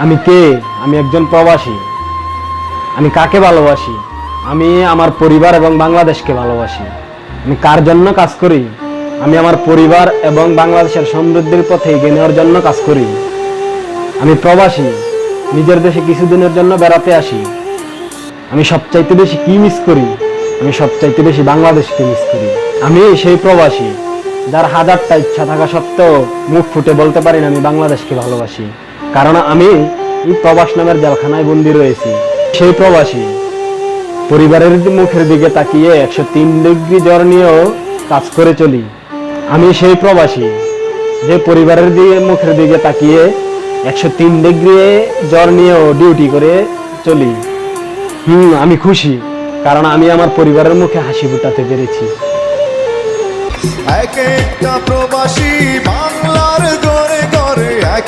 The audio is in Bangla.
আমি কে? আমি একজন প্রবাসী। আমি কাকে ভালোবাসি? আমি আমার পরিবার এবং বাংলাদেশকে ভালোবাসি। আমি কার জন্য কাজ করি? আমি আমার পরিবার এবং বাংলাদেশের সমৃদ্ধির পথে এগিয়ে নেওয়ার জন্য কাজ করি। আমি প্রবাসী, নিজের দেশে কিছুদিনের জন্য বেড়াতে আসি। আমি সবচাইতে বেশি কি মিস করি? আমি সবচাইতে বেশি বাংলাদেশকে মিস করি। আমি সেই প্রবাসী যার হাজারটা ইচ্ছা থাকা সত্ত্বেও মুখ ফুটে বলতে পারি না আমি বাংলাদেশকে ভালোবাসি, কারণ আমি এই প্রবাস নামের জেলখানায় বন্দী রয়েছি। সেই প্রবাসী পরিবারের মুখের দিকে তাকিয়ে 103 ডিগ্রি জ্বর নিয়েও কাজ করে চলি। আমি সেই প্রবাসী যে পরিবারের মুখের দিকে তাকিয়ে 103 ডিগ্রি জ্বর নিয়েও ডিউটি করে চলি। আমি খুশি, কারণ আমি আমার পরিবারের মুখে হাসি ফোটাতে পেরেছি। এক একটা প্রবাসী বাংলার গড়ে